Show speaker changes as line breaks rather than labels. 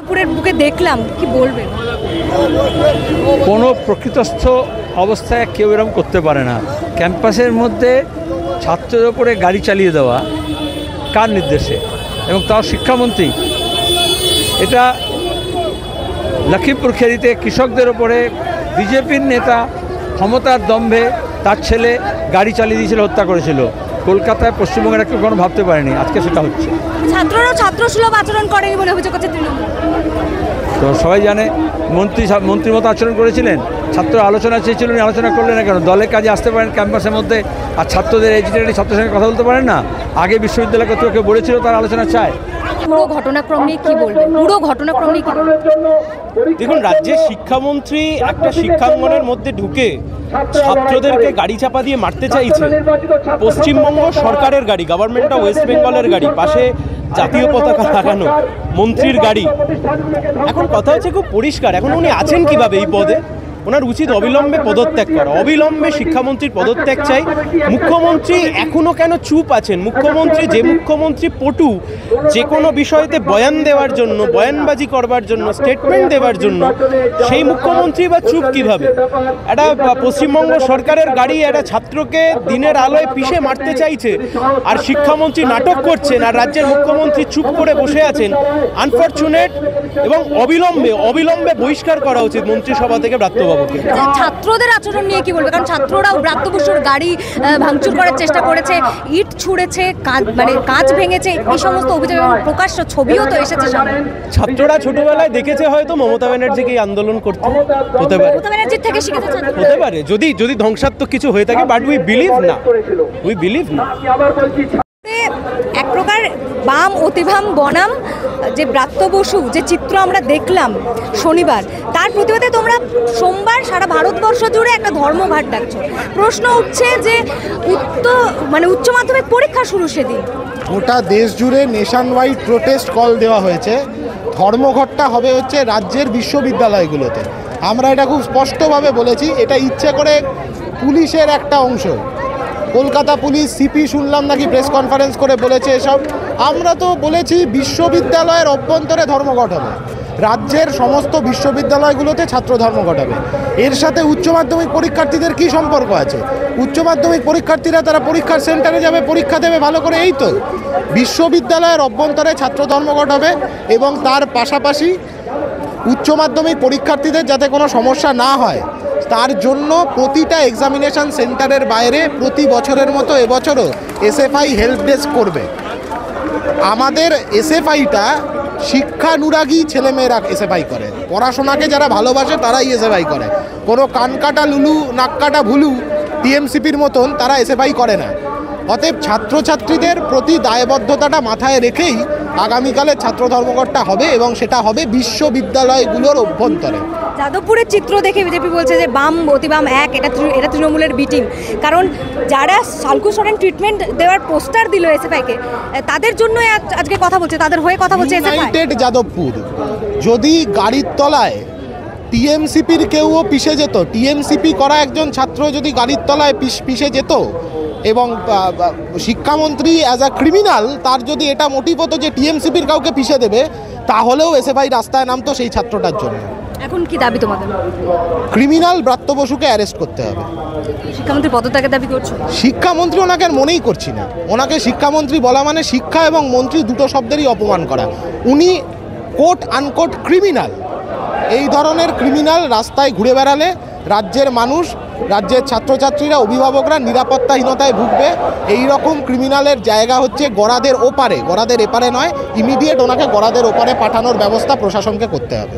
পুরের বুকে দেখলাম, কি বলবেন?
কোনো প্রকৃতস্থ অবস্থায় কেউ এরকম করতে পারে না। ক্যাম্পাসের মধ্যে ছাত্রদের উপরে গাড়ি চালিয়ে দেওয়া কার নির্দেশে, এবং তাও শিক্ষামন্ত্রী। এটা লখিমপুর খেরিতে কৃষকদের ওপরে বিজেপির নেতা ক্ষমতার দম্ভে তার ছেলে গাড়ি চালিয়ে দিয়েছিল, হত্যা করেছিল। কলকাতায় পশ্চিমবঙ্গের কেউ কোনো ভাবতে পারেনি, আজকে সেটা হচ্ছে।
ছাত্ররাও ছাত্রসুলভ আচরণ করেনি বলে অভিযোগ করছে তৃণমূল।
তো সবাই জানে মন্ত্রীর মতো আচরণ করেছিলেন। ছাত্র আলোচনা চেয়েছিল, আলোচনা করলেন না কেন? দলের কাজে আসতে পারেন ক্যাম্পাসের মধ্যে, আর ছাত্রদের এজিটেটেড ছাত্রের সঙ্গে কথা বলতে পারেন না? আগে বিশ্ববিদ্যালয় কর্তৃপক্ষ বলেছিল তার আলোচনা চায়।
পুরো ঘটনাক্রম নিয়ে কি বলবেন? পুরো ঘটনাক্রম নিয়ে কি বলবেন?
দেখুন, রাজ্যের শিক্ষামন্ত্রী একটা শিক্ষাঙ্গনের মধ্যে ঢুকে ছাত্রদেরকে গাড়ি চাপা দিয়ে মারতে চাইছে। পশ্চিমবঙ্গ সরকারের গাড়ি, গভর্নমেন্ট অফ ওয়েস্ট বেঙ্গলের গাড়ি, পাশে জাতীয় পতাকা লাগানো মন্ত্রীর গাড়ি। এখন কথা হচ্ছে খুব পরিষ্কার, এখন উনি আছেন কিভাবে এই পদে? ওনার উচিত অবিলম্বে পদত্যাগ করা, অবিলম্বে শিক্ষামন্ত্রীর পদত্যাগ চাই। মুখ্যমন্ত্রী এখনও কেন চুপ আছেন? যে মুখ্যমন্ত্রী পটু, যে কোনো বিষয়তে বয়ান দেওয়ার জন্য, বয়ানবাজি করবার জন্য, স্টেটমেন্ট দেওয়ার জন্য, সেই মুখ্যমন্ত্রী বা চুপ কিভাবে? একটা পশ্চিমবঙ্গ সরকারের গাড়ি একটা ছাত্রকে দিনের আলোয় পিষে মারতে চাইছে, আর শিক্ষামন্ত্রী নাটক করছেন, আর রাজ্যের মুখ্যমন্ত্রী চুপ করে বসে আছেন। আনফরচুনেট, এবং অবিলম্বে বহিষ্কার করা উচিত মন্ত্রিসভা থেকে ব্রাত্যবাবুকে।
ছাত্রদের আচরণ নিয়ে কি বলবে? কারণ ছাত্ররাও ব্রাত্য বসুর গাড়ি ভাঙচুর করার চেষ্টা করেছে, ইট ছুঁড়েছে, কাঁচ ভেঙেছে, এই সমস্ত অভিযোগ এবং প্রকাশ্য ছবিও তো এসেছে সামনে।
ছাত্ররা ছোটবেলায় দেখেছে হয়তো মমতা ব্যানার্জিকে আন্দোলন করতে, হতে পারে
মমতা ব্যানার্জির থেকে শিখেছে ছাত্ররা।
হতে পারে, যদি ধ্বংসাত্মক কিছু হয়ে থাকে, বাট উই বিলিভ না।
এক প্রকার বাম অতিবাম বনাম যে ব্রাত্য বসু যে চিত্র আমরা দেখলাম শনিবার, তার প্রতিবাদে তোমরা সোমবার সারা ভারতবর্ষ জুড়ে একটা ধর্মঘট ডাকছো। প্রশ্ন উঠছে যে উচ্চ মাধ্যমিক পরীক্ষা শুরু সেদিন
গোটা দেশ জুড়ে নেশন ওয়াইড প্রোটেস্ট কল দেওয়া হয়েছে। ধর্মঘটটা হবে হচ্ছে রাজ্যের বিশ্ববিদ্যালয়গুলোতে। আমরা এটা খুব স্পষ্টভাবে বলেছি, এটা ইচ্ছে করে পুলিশের একটা অংশ। কলকাতা পুলিশ, সিপি শুনলাম নাকি প্রেস কনফারেন্স করে বলেছে এসব। আমরা তো বলেছি বিশ্ববিদ্যালয়ের অভ্যন্তরে ধর্মঘট হবে, রাজ্যের সমস্ত বিশ্ববিদ্যালয়গুলোতে ছাত্র ধর্মঘট হবে। এর সাথে উচ্চ মাধ্যমিক পরীক্ষার্থীদের কি সম্পর্ক আছে? উচ্চ মাধ্যমিক পরীক্ষার্থীরা তারা পরীক্ষার সেন্টারে যাবে, পরীক্ষা দেবে ভালো করে, এই তো। বিশ্ববিদ্যালয়ের অভ্যন্তরে ছাত্র ধর্মঘট হবে, এবং তার পাশাপাশি উচ্চ মাধ্যমিক পরীক্ষার্থীদের যাতে কোনো সমস্যা না হয় তার জন্য প্রতিটা এক্সামিনেশন সেন্টারের বাইরে প্রতি বছরের মতো এবছরও এসএফআই হেল্প ডেস্ক করবে। আমাদের এসএফআইটা শিক্ষানুরাগী ছেলেমেয়েরা এসএফআই করে, পড়াশোনাকে যারা ভালোবাসে তারাই এসএফআই করে। কোনো কানকাটা লুলু নাককাটা ভুলু টিএমসিপির মতন তারা এসএফআই করে না। অতএব ছাত্রছাত্রীদের প্রতি দায়বদ্ধতাটা মাথায় রেখেই আগামীকালের ছাত্র ধর্মঘটটা হবে, এবং সেটা হবে বিশ্ববিদ্যালয়গুলোর অভ্যন্তরে।
যাদবপুরের চিত্র দেখে বিজেপি বলছে যে বাম অতিবাম এক, এটা তৃণমূলের বিটিং। কারণ যারা সালকু সোরেন ট্রিটমেন্ট দেওয়ার পোস্টার দিল এসএফআইকে, তাদের জন্য আজকে কথা বলছে, তাদের হয়ে কথা বলছে
ইউনাইটেড যাদবপুর। যদি গাড়ির তলায় টিএমসিপির কেউও পিষে যেত, টিএমসিপি করা একজন ছাত্র যদি গাড়ির তলায় পিষে যেত, এবং শিক্ষামন্ত্রী অ্যাজ আ ক্রিমিনাল তার যদি এটা মোটিভ হতো যে টিএমসিপির কাউকে পিষে দেবে, তাহলেও এসএফআই রাস্তায় নামতো সেই ছাত্রটার জন্য।
এখন কি দাবি তোমাদের?
ক্রিমিনাল ব্রাত্য বসুকে অ্যারেস্ট করতে হবে।
শিক্ষামন্ত্রী পদত্যাগের দাবি করছো?
শিক্ষামন্ত্রী ওনাকে আর মনেই করছি না। ওনাকে শিক্ষামন্ত্রী বলা মানে শিক্ষা এবং মন্ত্রী দুটো শব্দেরই অপমান করা। উনি কোট আনকোট ক্রিমিনাল। এই ধরনের ক্রিমিনাল রাস্তায় ঘুরে বেড়ালে রাজ্যের মানুষ, রাজ্যের ছাত্রছাত্রীরা, অভিভাবকরা নিরাপত্তাহীনতায় ভুগবে। এই রকম ক্রিমিনালের জায়গা হচ্ছে গড়াদের ওপারে, গড়াদের এপারে নয়। ইমিডিয়েট ওনাকে গড়াদের ওপারে পাঠানোর ব্যবস্থা প্রশাসনকে করতে হবে।